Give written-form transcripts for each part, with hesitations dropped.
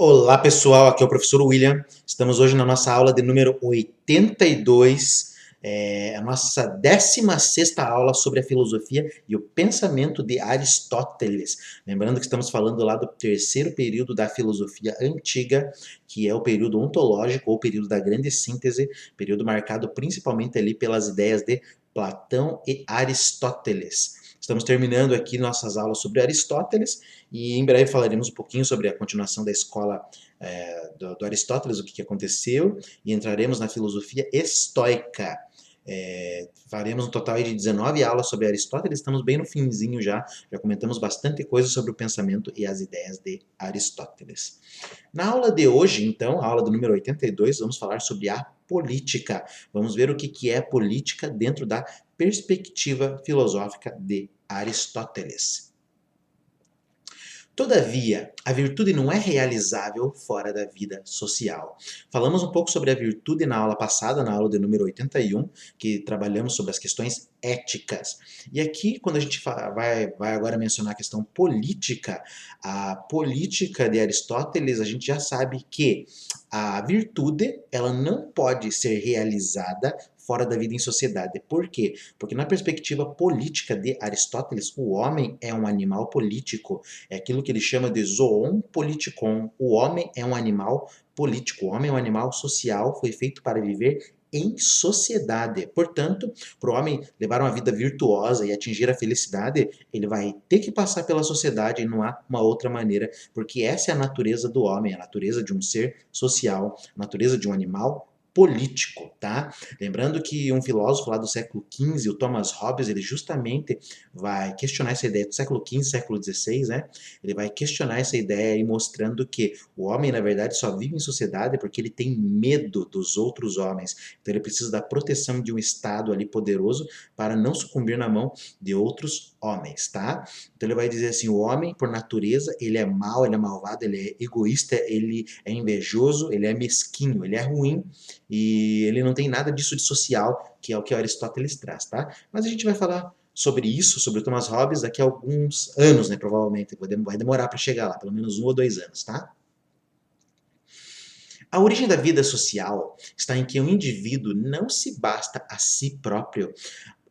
Olá pessoal, aqui é o professor William. Estamos hoje na nossa aula de número 82, a nossa 16ª aula sobre a filosofia e o pensamento de Aristóteles. Lembrando que estamos falando lá do terceiro período da filosofia antiga, que é o período ontológico ou período da grande síntese, período marcado principalmente ali pelas ideias de Platão e Aristóteles. Estamos terminando aqui nossas aulas sobre Aristóteles e em breve falaremos um pouquinho sobre a continuação da escola do Aristóteles, o que aconteceu, e entraremos na filosofia estoica. Faremos um total de 19 aulas sobre Aristóteles, estamos bem no finzinho já comentamos bastante coisa sobre o pensamento e as ideias de Aristóteles. Na aula de hoje, então, a aula do número 82, vamos falar sobre a política. Vamos ver o que é política dentro da perspectiva filosófica de Aristóteles. Todavia, a virtude não é realizável fora da vida social. Falamos um pouco sobre a virtude na aula passada, na aula de número 81, que trabalhamos sobre as questões éticas. E aqui, quando a gente vai agora mencionar a questão política, a política de Aristóteles, a gente já sabe que a virtude ela não pode ser realizada fora da vida em sociedade. Por quê? Porque na perspectiva política de Aristóteles, o homem é um animal político. É aquilo que ele chama de zoon politikon. O homem é um animal político. O homem é um animal social, foi feito para viver em sociedade. Portanto, para o homem levar uma vida virtuosa e atingir a felicidade, ele vai ter que passar pela sociedade e não há uma outra maneira, porque essa é a natureza do homem, a natureza de um ser social, a natureza de um animal político, tá? Lembrando que um filósofo lá do século XV, o Thomas Hobbes, ele justamente vai questionar essa ideia do século XV, século XVI, né? Ele vai questionar essa ideia e mostrando que o homem, na verdade, só vive em sociedade porque ele tem medo dos outros homens. Então ele precisa da proteção de um Estado ali poderoso para não sucumbir na mão de outros homens, tá? Então ele vai dizer assim, o homem, por natureza, ele é mau, ele é malvado, ele é egoísta, ele é invejoso, ele é mesquinho, ele é ruim e ele não tem nada disso de social, que é o que Aristóteles traz, tá? Mas a gente vai falar sobre isso, sobre o Thomas Hobbes, daqui a alguns anos, né, provavelmente. Vai demorar para chegar lá, pelo menos 1 ou 2 anos, tá? A origem da vida social está em que o indivíduo não se basta a si próprio.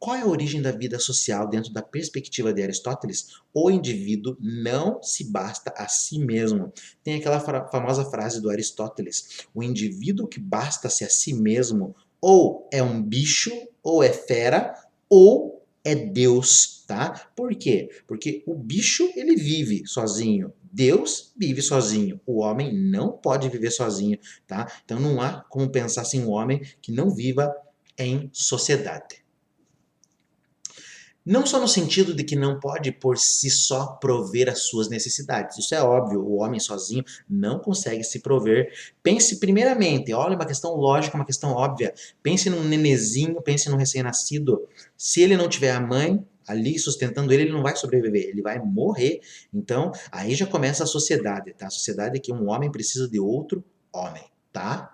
Qual é a origem da vida social dentro da perspectiva de Aristóteles? O indivíduo não se basta a si mesmo. Tem aquela famosa frase do Aristóteles: o indivíduo que basta-se a si mesmo ou é um bicho, ou é fera, ou é Deus, tá? Por quê? Porque o bicho ele vive sozinho. Deus vive sozinho. O homem não pode viver sozinho, tá? Então não há como pensar assim um homem que não viva em sociedade. Não só no sentido de que não pode por si só prover as suas necessidades. Isso é óbvio, o homem sozinho não consegue se prover. Pense primeiramente, olha uma questão lógica, uma questão óbvia. Pense num nenezinho, pense num recém-nascido. Se ele não tiver a mãe ali sustentando ele, ele não vai sobreviver, ele vai morrer. Então, aí já começa a sociedade, tá? A sociedade é que um homem precisa de outro homem, tá?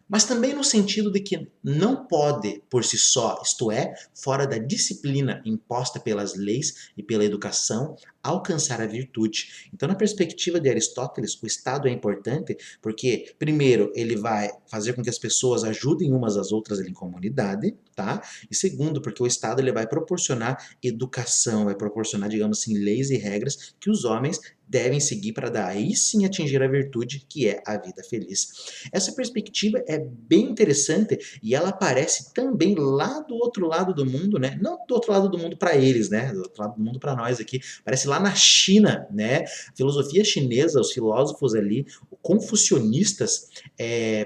Mas também no sentido de que não pode por si só, isto é, fora da disciplina imposta pelas leis e pela educação, alcançar a virtude. Então, na perspectiva de Aristóteles, o Estado é importante porque, primeiro, ele vai fazer com que as pessoas ajudem umas às outras em comunidade, tá? E segundo, porque o Estado ele vai proporcionar educação, vai proporcionar, digamos assim, leis e regras que os homens devem seguir para daí sim atingir a virtude que é a vida feliz. Essa perspectiva é bem interessante e ela aparece também lá do outro lado do mundo, né? Não do outro lado do mundo para eles, né? Do outro lado do mundo para nós aqui. Aparece lá na China, né? A filosofia chinesa, os filósofos ali, confucionistas,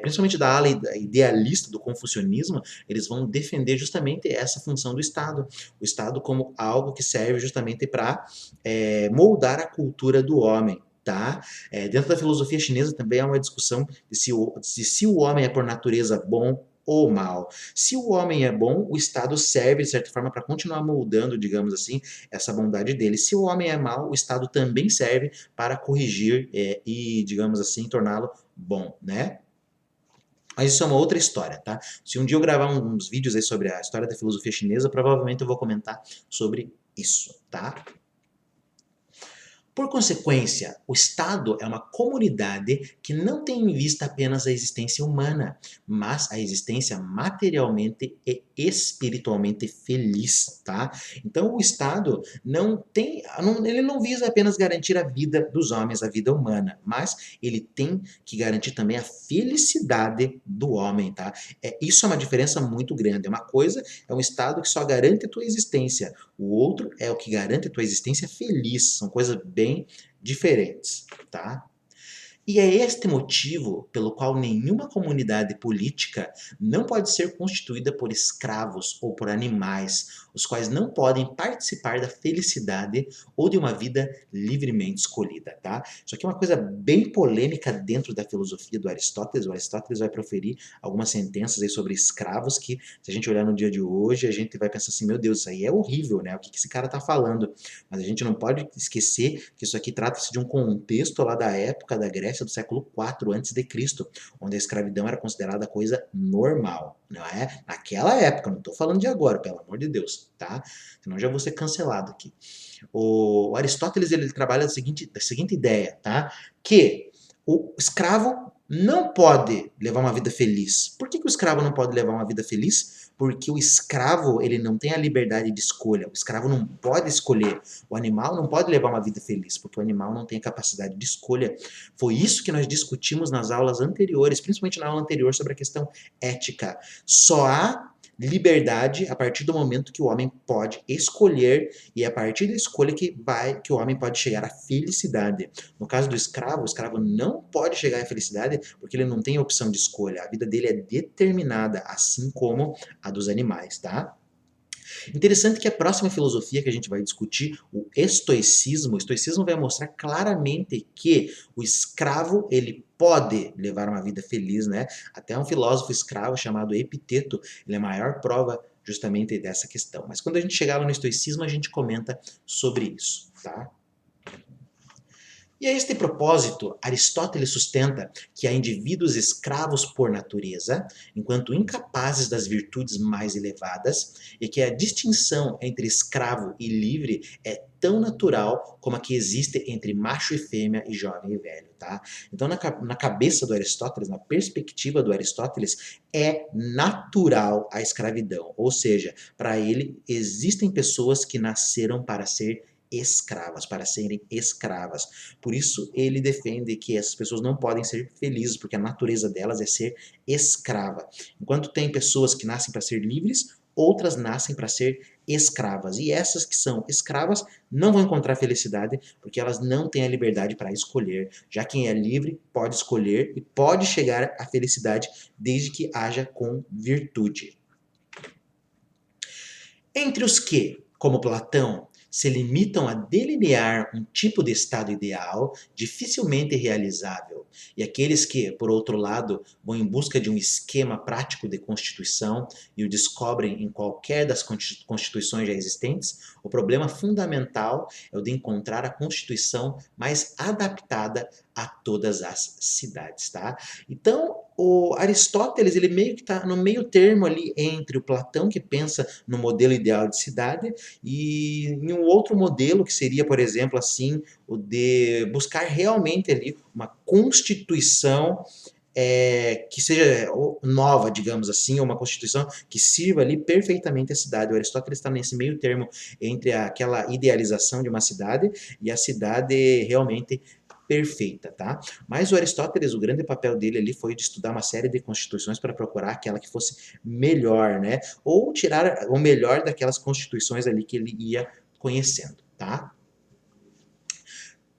principalmente da ala idealista do confucionismo, eles vão defender justamente essa função do Estado. O Estado como algo que serve justamente para moldar a cultura do homem. Tá? Dentro da filosofia chinesa também há uma discussão de se o homem é por natureza bom ou mal. Se o homem é bom, o Estado serve, de certa forma, para continuar moldando, digamos assim, essa bondade dele. Se o homem é mal, o Estado também serve para corrigir e, digamos assim, torná-lo bom, né? Mas isso é uma outra história, tá? Se um dia eu gravar uns vídeos aí sobre a história da filosofia chinesa, provavelmente eu vou comentar sobre isso, tá? Por consequência, o Estado é uma comunidade que não tem em vista apenas a existência humana, mas a existência materialmente e espiritualmente feliz, tá? Então o Estado ele não visa apenas garantir a vida dos homens, a vida humana, mas ele tem que garantir também a felicidade do homem, tá? Isso é uma diferença muito grande. Uma coisa é um Estado que só garante a tua existência, o outro é o que garante a tua existência feliz. São coisas bem diferentes, tá? E é este motivo pelo qual nenhuma comunidade política não pode ser constituída por escravos ou por animais, os quais não podem participar da felicidade ou de uma vida livremente escolhida, tá? Isso aqui é uma coisa bem polêmica dentro da filosofia do Aristóteles. O Aristóteles vai proferir algumas sentenças aí sobre escravos que, se a gente olhar no dia de hoje, a gente vai pensar assim, meu Deus, isso aí é horrível, né? O que esse cara tá falando? Mas a gente não pode esquecer que isso aqui trata-se de um contexto lá da época da Grécia do século IV a.C., onde a escravidão era considerada coisa normal, não é? Naquela época, não estou falando de agora, pelo amor de Deus, tá? Senão já vou ser cancelado aqui. O Aristóteles ele trabalha da seguinte ideia, tá? Que o escravo não pode levar uma vida feliz. Por que o escravo não pode levar uma vida feliz? Porque o escravo ele não tem a liberdade de escolha. O escravo não pode escolher. O animal não pode levar uma vida feliz, porque o animal não tem a capacidade de escolha. Foi isso que nós discutimos nas aulas anteriores, principalmente na aula anterior sobre a questão ética. Só há liberdade a partir do momento que o homem pode escolher, e é a partir da escolha que o homem pode chegar à felicidade. No caso do escravo, o escravo não pode chegar à felicidade porque ele não tem opção de escolha. A vida dele é determinada, assim como a dos animais, tá? Interessante que a próxima filosofia que a gente vai discutir, o estoicismo vai mostrar claramente que o escravo, ele pode levar uma vida feliz, né? Até um filósofo escravo chamado Epiteto, ele é a maior prova justamente dessa questão. Mas quando a gente chegar lá no estoicismo, a gente comenta sobre isso, tá? E a este propósito, Aristóteles sustenta que há indivíduos escravos por natureza, enquanto incapazes das virtudes mais elevadas, e que a distinção entre escravo e livre é tão natural como a que existe entre macho e fêmea e jovem e velho, tá? Então, na cabeça do Aristóteles, na perspectiva do Aristóteles, é natural a escravidão, ou seja, para ele existem pessoas que nasceram para ser escravas, para serem escravas. Por isso ele defende que essas pessoas não podem ser felizes, porque a natureza delas é ser escrava. Enquanto tem pessoas que nascem para ser livres, outras nascem para ser escravas. E essas que são escravas não vão encontrar felicidade, porque elas não têm a liberdade para escolher. Já quem é livre pode escolher e pode chegar à felicidade desde que haja com virtude. Entre os que, como Platão, se limitam a delinear um tipo de estado ideal dificilmente realizável, e aqueles que, por outro lado, vão em busca de um esquema prático de constituição e o descobrem em qualquer das constituições já existentes, o problema fundamental é o de encontrar a constituição mais adaptada a todas as cidades, tá? Então, o Aristóteles, ele meio que está no meio termo ali entre o Platão, que pensa no modelo ideal de cidade, e em um outro modelo, que seria, por exemplo, assim, o de buscar realmente ali uma constituição que seja nova, digamos assim, ou uma constituição que sirva ali perfeitamente a cidade. O Aristóteles está nesse meio termo entre aquela idealização de uma cidade e a cidade realmente perfeita, tá? Mas o Aristóteles, o grande papel dele ali foi de estudar uma série de constituições para procurar aquela que fosse melhor, né? Ou tirar o melhor daquelas constituições ali que ele ia conhecendo, tá?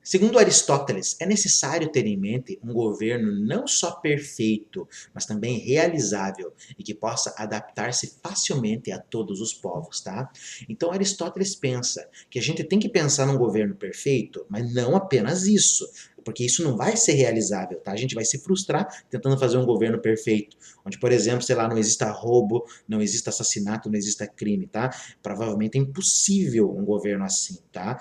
Segundo Aristóteles, é necessário ter em mente um governo não só perfeito, mas também realizável e que possa adaptar-se facilmente a todos os povos, tá? Então Aristóteles pensa que a gente tem que pensar num governo perfeito, mas não apenas isso, porque isso não vai ser realizável, tá? A gente vai se frustrar tentando fazer um governo perfeito, onde, por exemplo, sei lá, não exista roubo, não exista assassinato, não exista crime, tá? Provavelmente é impossível um governo assim, tá?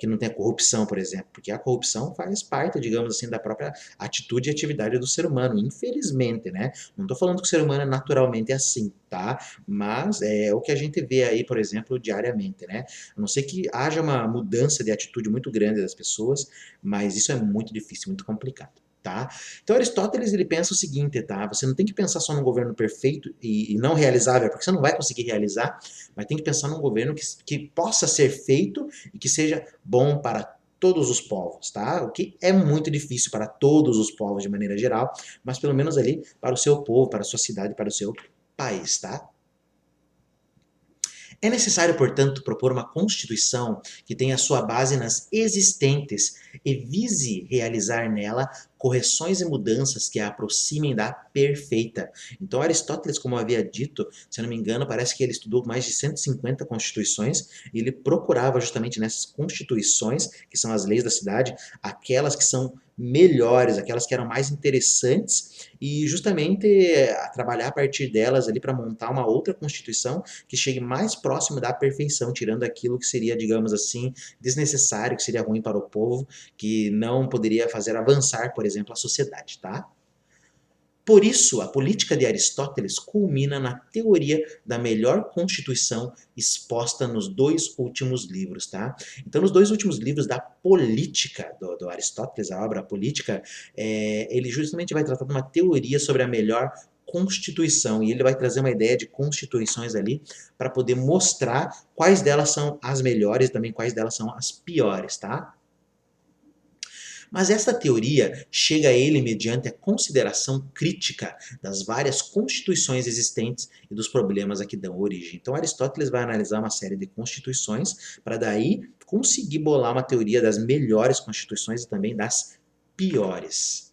Que não tenha corrupção, por exemplo, porque a corrupção faz parte, digamos assim, da própria atitude e atividade do ser humano, infelizmente, né? Não estou falando que o ser humano é naturalmente assim, tá? Mas é o que a gente vê aí, por exemplo, diariamente, né? A não ser que haja uma mudança de atitude muito grande das pessoas, mas isso é muito difícil, muito complicado. Tá? Então Aristóteles ele pensa o seguinte, tá? Você não tem que pensar só num governo perfeito e não realizável, porque você não vai conseguir realizar, mas tem que pensar num governo que possa ser feito e que seja bom para todos os povos, tá? O que é muito difícil para todos os povos de maneira geral, mas pelo menos ali para o seu povo, para a sua cidade, para o seu país, tá? É necessário, portanto, propor uma Constituição que tenha sua base nas existentes e vise realizar nela correções e mudanças que a aproximem da perfeita. Então, Aristóteles, como eu havia dito, se eu não me engano, parece que ele estudou mais de 150 constituições e ele procurava justamente nessas constituições, que são as leis da cidade, aquelas que são melhores, aquelas que eram mais interessantes e justamente trabalhar a partir delas ali para montar uma outra constituição que chegue mais próximo da perfeição, tirando aquilo que seria, digamos assim, desnecessário, que seria ruim para o povo, que não poderia fazer avançar, por exemplo, a sociedade, tá? Por isso, a política de Aristóteles culmina na teoria da melhor constituição exposta nos dois últimos livros, tá? Então, nos dois últimos livros da política do Aristóteles, a obra Política, ele justamente vai tratar de uma teoria sobre a melhor constituição e ele vai trazer uma ideia de constituições ali para poder mostrar quais delas são as melhores e também quais delas são as piores, tá? Mas esta teoria chega a ele mediante a consideração crítica das várias constituições existentes e dos problemas a que dão origem. Então Aristóteles vai analisar uma série de constituições para daí conseguir bolar uma teoria das melhores constituições e também das piores.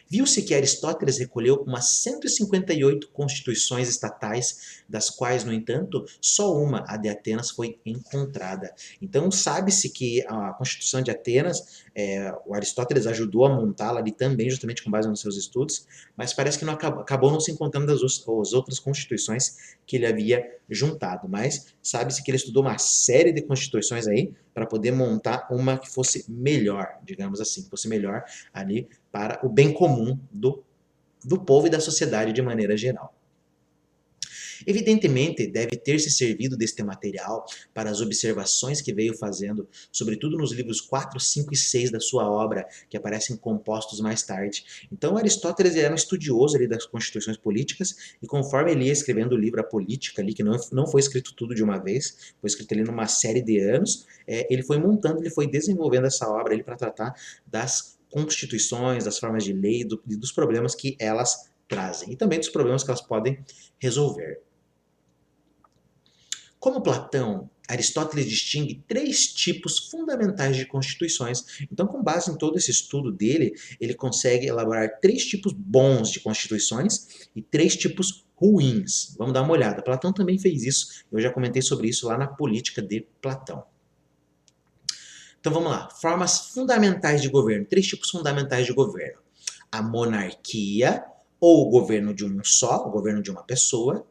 Viu-se que Aristóteles recolheu umas 158 constituições estatais, das quais, no entanto, só uma, a de Atenas, foi encontrada. Então, sabe-se que a Constituição de Atenas, o Aristóteles ajudou a montá-la ali também, justamente com base nos seus estudos, mas parece que não acabou não se encontrando as outras constituições que ele havia juntado. Mas sabe-se que ele estudou uma série de constituições aí para poder montar uma que fosse melhor, digamos assim, que fosse melhor ali para o bem comum do povo e da sociedade de maneira geral. Evidentemente, deve ter se servido deste material para as observações que veio fazendo, sobretudo nos livros 4, 5 e 6 da sua obra, que aparecem compostos mais tarde. Então, Aristóteles era um estudioso ali das constituições políticas, e conforme ele ia escrevendo o livro A Política, ali, que não foi escrito tudo de uma vez, foi escrito ali numa série de anos, ele foi montando, ele foi desenvolvendo essa obra para tratar das constituições, das formas de lei e dos problemas que elas trazem, e também dos problemas que elas podem resolver. Como Platão, Aristóteles distingue três tipos fundamentais de constituições. Então, com base em todo esse estudo dele, ele consegue elaborar três tipos bons de constituições e três tipos ruins. Vamos dar uma olhada. Platão também fez isso. Eu já comentei sobre isso lá na Política de Platão. Então vamos lá. Formas fundamentais de governo. Três tipos fundamentais de governo. A monarquia, ou o governo de um só, o governo de uma pessoa.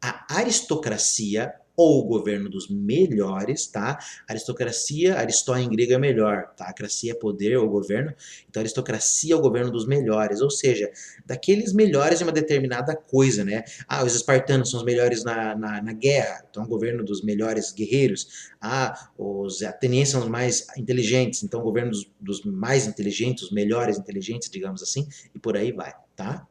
A aristocracia, ou o governo dos melhores, tá? Aristocracia, aristó em grego é melhor, tá? Cracia é poder ou governo, então aristocracia é o governo dos melhores, ou seja, daqueles melhores de uma determinada coisa, né? Ah, os espartanos são os melhores na guerra, então o governo dos melhores guerreiros. Ah, os atenienses são os mais inteligentes, então o governo dos mais inteligentes, os melhores inteligentes, digamos assim, e por aí vai, tá?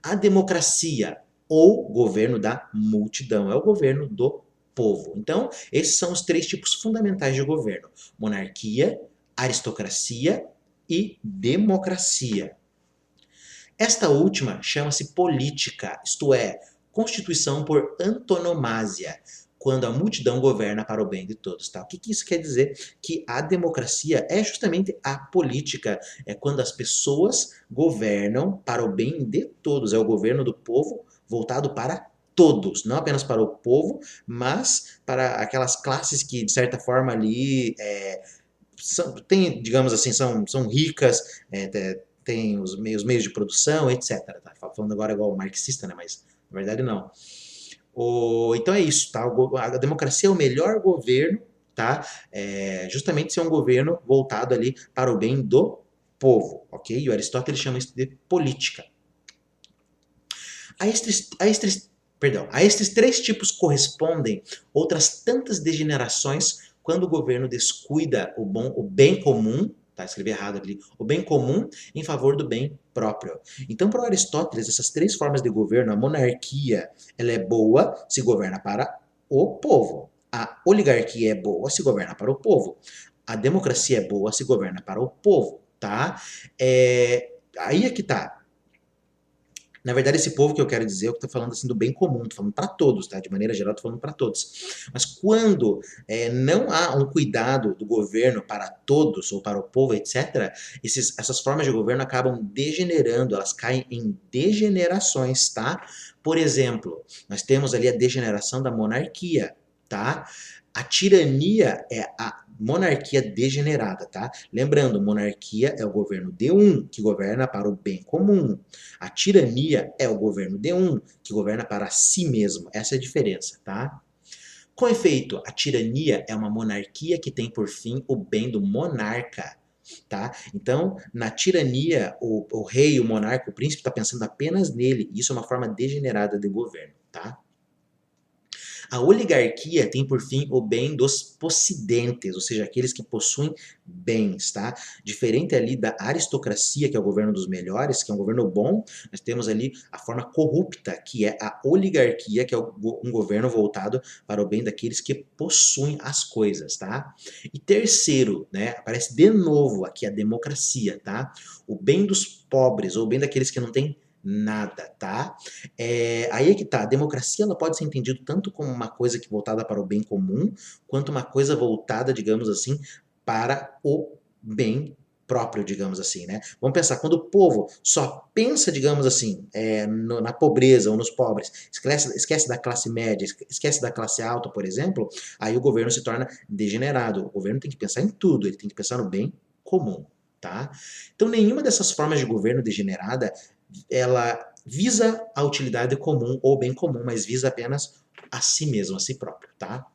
A democracia, ou governo da multidão, é o governo do povo. Então, esses são os três tipos fundamentais de governo: monarquia, aristocracia e democracia. Esta última chama-se política, isto é, constituição por antonomasia, quando a multidão governa para o bem de todos. Tá? O que isso quer dizer? Que a democracia é justamente a política, é quando as pessoas governam para o bem de todos, é o governo do povo voltado para todos, não apenas para o povo, mas para aquelas classes que, de certa forma, ali tem, digamos assim, são ricas, tem os meios de produção, etc. Tá falando agora igual o marxista, né? Mas na verdade não. Então é isso, tá? A democracia é o melhor governo, tá? Justamente ser um governo voltado ali para o bem do povo, ok? E o Aristóteles chama isso de política. A Perdão, a estes três tipos correspondem outras tantas degenerações quando o governo descuida o bem comum, tá, escrevi errado ali, o bem comum em favor do bem próprio. Então, para Aristóteles, essas três formas de governo, a monarquia, ela é boa se governa para o povo. A oligarquia é boa se governa para o povo. A democracia é boa se governa para o povo, tá? Aí é que tá. Na verdade, esse povo que eu quero dizer, eu estou falando assim do bem comum, estou falando para todos, tá? De maneira geral, estou falando para todos. Mas quando não há um cuidado do governo para todos ou para o povo, etc., essas formas de governo acabam degenerando, elas caem em degenerações, tá? Por exemplo, nós temos ali a degeneração da monarquia, tá? A tirania é a monarquia degenerada, tá? Lembrando, monarquia é o governo de um, que governa para o bem comum. A tirania é o governo de um, que governa para si mesmo. Essa é a diferença, tá? Com efeito, a tirania é uma monarquia que tem por fim o bem do monarca, tá? Então, na tirania, o rei, o monarca, o príncipe está pensando apenas nele. Isso é uma forma degenerada de governo, tá? A oligarquia tem por fim o bem dos possidentes, ou seja, aqueles que possuem bens, tá? Diferente ali da aristocracia, que é o governo dos melhores, que é um governo bom, nós temos ali a forma corrupta, que é a oligarquia, que é um governo voltado para o bem daqueles que possuem as coisas, tá? E terceiro, né, aparece de novo aqui a democracia, tá? O bem dos pobres, ou o bem daqueles que não têm nada, tá? Aí é que tá, a democracia ela pode ser entendida tanto como uma coisa que voltada para o bem comum, quanto uma coisa voltada, digamos assim, para o bem próprio, digamos assim, né? Vamos pensar, quando o povo só pensa, digamos assim, na pobreza ou nos pobres, esquece da classe média, esquece da classe alta, por exemplo, aí o governo se torna degenerado. O governo tem que pensar em tudo, ele tem que pensar no bem comum, tá? Então, nenhuma dessas formas de governo degenerada ela visa a utilidade comum ou bem comum, mas visa apenas a si mesmo, a si próprio, tá?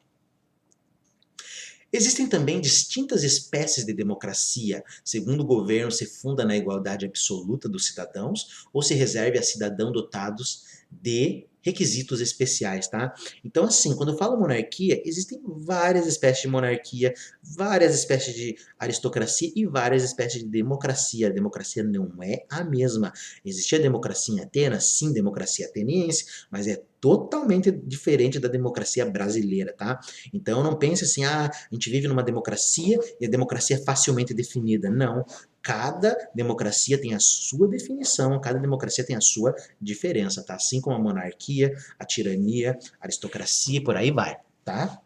Existem também distintas espécies de democracia, segundo o governo se funda na igualdade absoluta dos cidadãos ou se reserve a cidadãos dotados de requisitos especiais, tá? Então, assim, quando eu falo monarquia, existem várias espécies de monarquia, várias espécies de aristocracia e várias espécies de democracia. A democracia não é a mesma. Existia a democracia em Atenas, sim, democracia ateniense, mas é totalmente diferente da democracia brasileira, tá? Então não pense assim, a gente vive numa democracia e a democracia é facilmente definida. Não. Cada democracia tem a sua definição, cada democracia tem a sua diferença, tá? Assim como a monarquia, a tirania, a aristocracia, por aí vai, tá?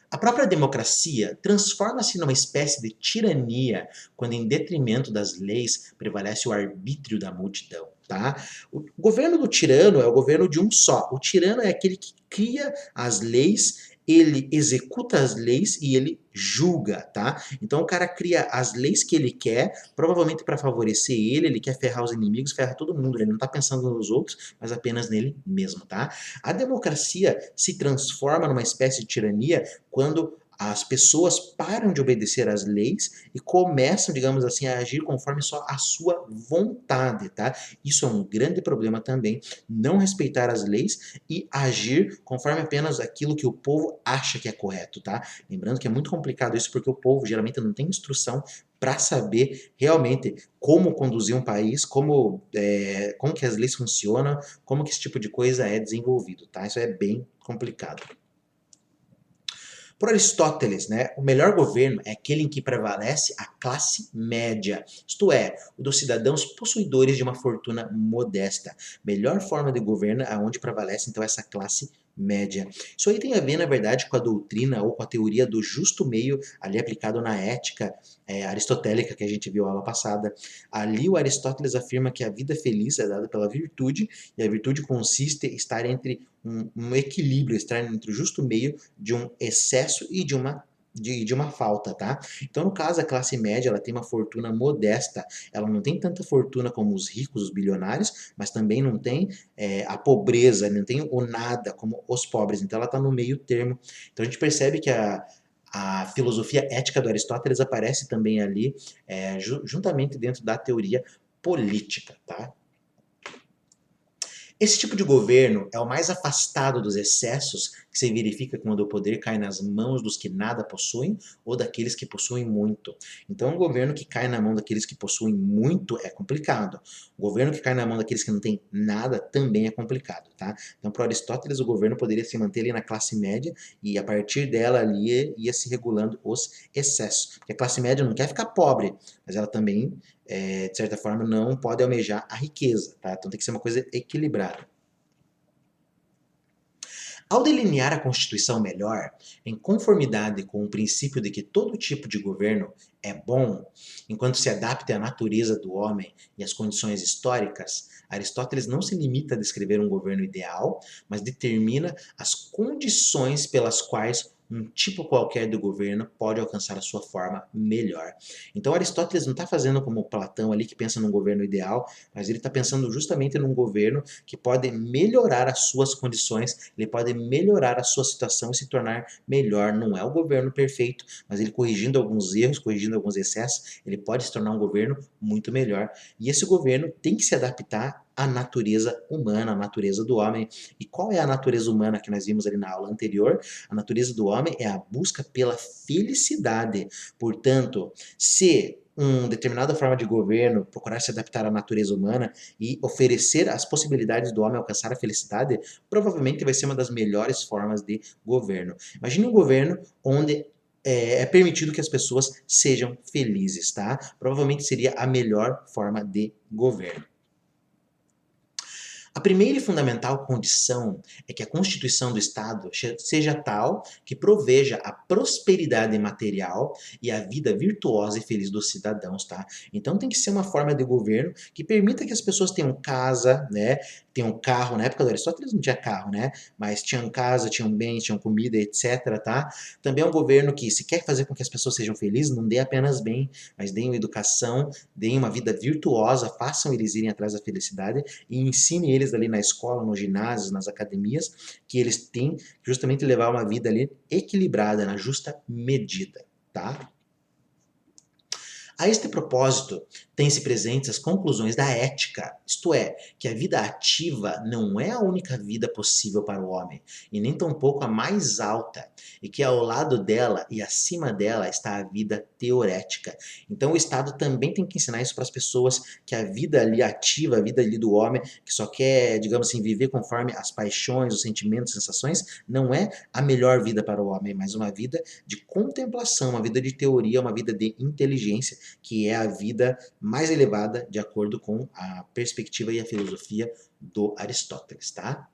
A própria democracia transforma-se numa espécie de tirania quando, em detrimento das leis, prevalece o arbítrio da multidão. Tá? O governo do tirano é o governo de um só. O tirano é aquele que cria as leis, ele executa as leis e ele julga, tá? Então o cara cria as leis que ele quer, provavelmente para favorecer ele, ele quer ferrar os inimigos, ferra todo mundo, ele não tá pensando nos outros, mas apenas nele mesmo, tá? A democracia se transforma numa espécie de tirania quando as pessoas param de obedecer às leis e começam, digamos assim, a agir conforme só a sua vontade, tá? Isso é um grande problema também, não respeitar as leis e agir conforme apenas aquilo que o povo acha que é correto, tá? Lembrando que é muito complicado isso porque o povo geralmente não tem instrução para saber realmente como conduzir um país, como que as leis funcionam, como que esse tipo de coisa é desenvolvido, tá? Isso é bem complicado. Por Aristóteles, né, o melhor governo é aquele em que prevalece a classe média, isto é, o dos cidadãos possuidores de uma fortuna modesta. Melhor forma de governo é onde prevalece então essa classe média. Isso aí tem a ver, na verdade, com a doutrina ou com a teoria do justo meio ali aplicado na ética aristotélica que a gente viu aula passada. Ali o Aristóteles afirma que a vida feliz é dada pela virtude e a virtude consiste em estar entre um equilíbrio, estar entre o justo meio de um excesso e de uma falta, tá? Então, no caso, a classe média, ela tem uma fortuna modesta. Ela não tem tanta fortuna como os ricos, os bilionários, mas também não tem a pobreza, não tem o nada como os pobres. Então, ela está no meio termo. Então, a gente percebe que a filosofia ética do Aristóteles aparece também ali, juntamente dentro da teoria política, tá? Esse tipo de governo é o mais afastado dos excessos que se verifica quando o poder cai nas mãos dos que nada possuem ou daqueles que possuem muito. Então, um governo que cai na mão daqueles que possuem muito é complicado. O governo que cai na mão daqueles que não têm nada também é complicado, tá? Então, para Aristóteles, o governo poderia se manter ali na classe média e a partir dela ali ia se regulando os excessos. Porque a classe média não quer ficar pobre, mas ela também de certa forma, não pode almejar a riqueza, tá? Então tem que ser uma coisa equilibrada. Ao delinear a Constituição melhor, em conformidade com o princípio de que todo tipo de governo é bom, enquanto se adapte à natureza do homem e às condições históricas, Aristóteles não se limita a descrever um governo ideal, mas determina as condições pelas quais um tipo qualquer de governo pode alcançar a sua forma melhor. Então Aristóteles não está fazendo como Platão ali que pensa num governo ideal, mas ele está pensando justamente num governo que pode melhorar as suas condições, ele pode melhorar a sua situação e se tornar melhor. Não é o governo perfeito, mas ele corrigindo alguns erros, corrigindo alguns excessos, ele pode se tornar um governo muito melhor. E esse governo tem que se adaptar à natureza humana, à natureza do homem. E qual é a natureza humana que nós vimos ali na aula anterior? A natureza do homem é a busca pela felicidade. Portanto, se determinada forma de governo procurar se adaptar à natureza humana e oferecer as possibilidades do homem alcançar a felicidade, provavelmente vai ser uma das melhores formas de governo. Imagine um governo onde é permitido que as pessoas sejam felizes, tá? Provavelmente seria a melhor forma de governo. A primeira e fundamental condição é que a constituição do Estado seja tal que proveja a prosperidade material e a vida virtuosa e feliz dos cidadãos, tá? Então tem que ser uma forma de governo que permita que as pessoas tenham casa, né? Tenham carro. Na época do Aristóteles não tinha carro, né? Mas tinham casa, tinham bens, tinham comida, etc, tá? Também é um governo que, se quer fazer com que as pessoas sejam felizes, não dê apenas bem, mas deem educação, deem uma vida virtuosa, façam eles irem atrás da felicidade e ensine eles ali na escola, nos ginásios, nas academias, que eles têm justamente levar uma vida ali equilibrada, na justa medida, tá? A este propósito, têm-se presentes as conclusões da ética, isto é, que a vida ativa não é a única vida possível para o homem, e nem tampouco a mais alta, e que ao lado dela e acima dela está a vida teorética. Então o Estado também tem que ensinar isso para as pessoas, que a vida ali ativa, a vida ali do homem, que só quer, digamos assim, viver conforme as paixões, os sentimentos, as sensações, não é a melhor vida para o homem, mas uma vida de contemplação, uma vida de teoria, uma vida de inteligência, que é a vida mais elevada de acordo com a perspectiva e a filosofia do Aristóteles, tá?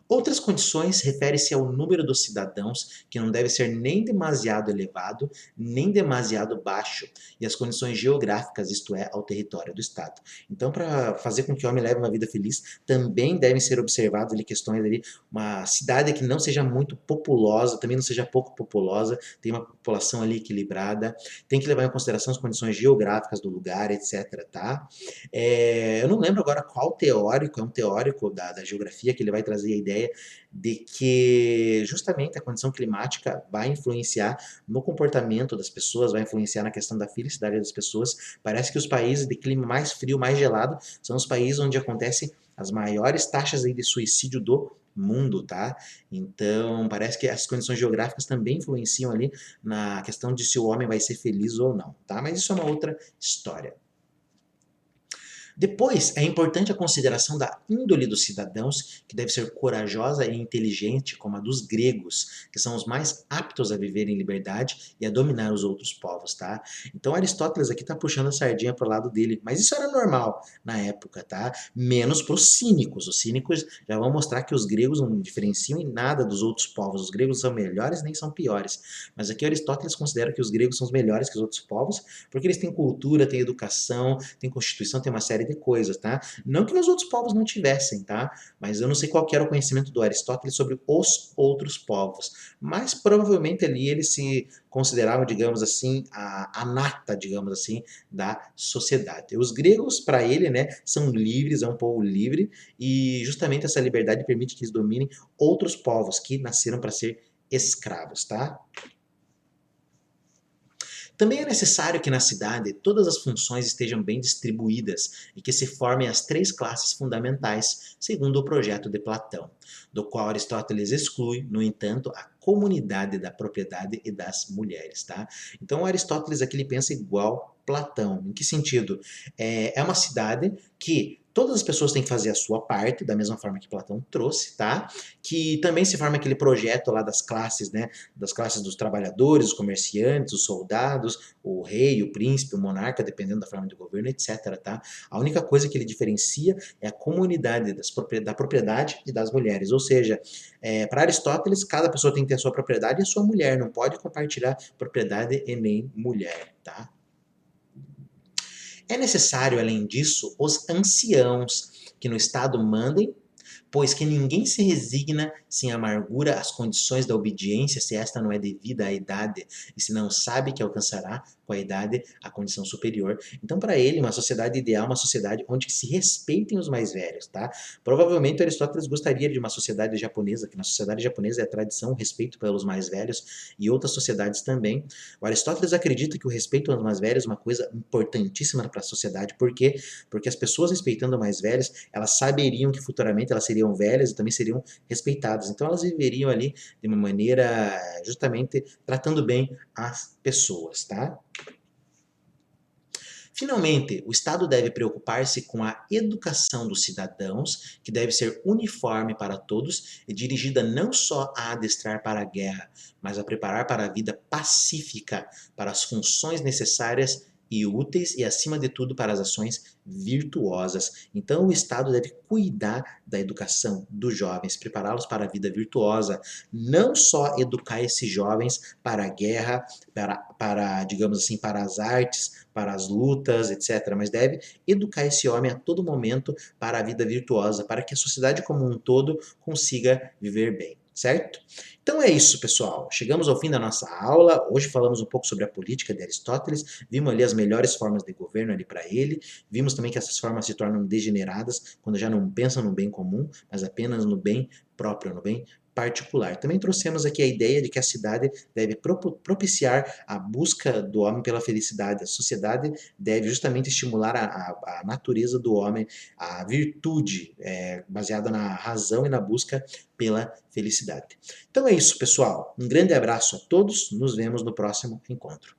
Outras condições referem-se ao número dos cidadãos, que não deve ser nem demasiado elevado, nem demasiado baixo, e as condições geográficas, isto é, ao território do Estado. Então, para fazer com que o homem leve uma vida feliz, também devem ser observadas ali questões ali, uma cidade que não seja muito populosa, também não seja pouco populosa, tem uma população ali equilibrada, tem que levar em consideração as condições geográficas do lugar, etc, tá? Eu não lembro agora qual teórico, é um teórico da geografia, que ele vai trazer a ideia de que justamente a condição climática vai influenciar no comportamento das pessoas, vai influenciar na questão da felicidade das pessoas. Parece que os países de clima mais frio, mais gelado, são os países onde acontecem as maiores taxas aí de suicídio do mundo, tá? Então, parece que as condições geográficas também influenciam ali na questão de se o homem vai ser feliz ou não, tá? Mas isso é uma outra história. Depois, é importante a consideração da índole dos cidadãos, que deve ser corajosa e inteligente, como a dos gregos, que são os mais aptos a viver em liberdade e a dominar os outros povos, tá? Então Aristóteles aqui está puxando a sardinha para o lado dele, mas isso era normal na época, tá? Menos para os cínicos. Os cínicos já vão mostrar que os gregos não diferenciam em nada dos outros povos. Os gregos são melhores nem são piores. Mas aqui Aristóteles considera que os gregos são os melhores que os outros povos, porque eles têm cultura, têm educação, têm constituição, têm uma série de coisas, tá? Não que nos outros povos não tivessem, tá? Mas eu não sei qual que era o conhecimento do Aristóteles sobre os outros povos. Mas provavelmente ali eles se consideravam, digamos assim, a nata, digamos assim, da sociedade. Os gregos, para ele, né, são livres, é um povo livre, e justamente essa liberdade permite que eles dominem outros povos que nasceram para ser escravos, tá? Também é necessário que na cidade todas as funções estejam bem distribuídas e que se formem as três classes fundamentais, segundo o projeto de Platão, do qual Aristóteles exclui, no entanto, a comunidade da propriedade e das mulheres, tá? Então Aristóteles aqui ele pensa igual Platão. Em que sentido? É uma cidade que todas as pessoas têm que fazer a sua parte, da mesma forma que Platão trouxe, tá? Que também se forma aquele projeto lá das classes, né? Das classes dos trabalhadores, os comerciantes, os soldados, o rei, o príncipe, o monarca, dependendo da forma de governo, etc, tá? A única coisa que ele diferencia é a comunidade da propriedade e das mulheres, ou seja, para Aristóteles, cada pessoa tem que ter a sua propriedade e a sua mulher, não pode compartilhar propriedade e nem mulher, tá? É necessário, além disso, os anciãos, que no Estado mandem, pois que ninguém se resigna sem amargura às condições da obediência, se esta não é devida à idade, e se não sabe que alcançará com a idade a condição superior. Então, para ele, uma sociedade ideal é uma sociedade onde se respeitem os mais velhos, tá? Provavelmente Aristóteles gostaria de uma sociedade japonesa, que na sociedade japonesa é a tradição o respeito pelos mais velhos, e outras sociedades também. O Aristóteles acredita que o respeito aos mais velhos é uma coisa importantíssima para a sociedade, por quê? Porque as pessoas respeitando os mais velhos, elas saberiam que futuramente elas seriam velhas e também seriam respeitadas. Então elas viveriam ali de uma maneira justamente tratando bem as pessoas, tá? Finalmente, o Estado deve preocupar-se com a educação dos cidadãos, que deve ser uniforme para todos e dirigida não só a adestrar para a guerra, mas a preparar para a vida pacífica, para as funções necessárias e úteis e, acima de tudo, para as ações virtuosas. Então, o Estado deve cuidar da educação dos jovens, prepará-los para a vida virtuosa, não só educar esses jovens para a guerra, digamos assim, para as artes, para as lutas, etc. Mas deve educar esse homem a todo momento para a vida virtuosa, para que a sociedade como um todo consiga viver bem, certo? Então é isso, pessoal. Chegamos ao fim da nossa aula. Hoje falamos um pouco sobre a política de Aristóteles. Vimos ali as melhores formas de governo ali para ele. Vimos também que essas formas se tornam degeneradas quando já não pensam no bem comum, mas apenas no bem próprio, no bem particular. Também trouxemos aqui a ideia de que a cidade deve propiciar a busca do homem pela felicidade. A sociedade deve justamente estimular a natureza do homem, a virtude baseada na razão e na busca pela felicidade. Então é isso, pessoal. Um grande abraço a todos. Nos vemos no próximo encontro.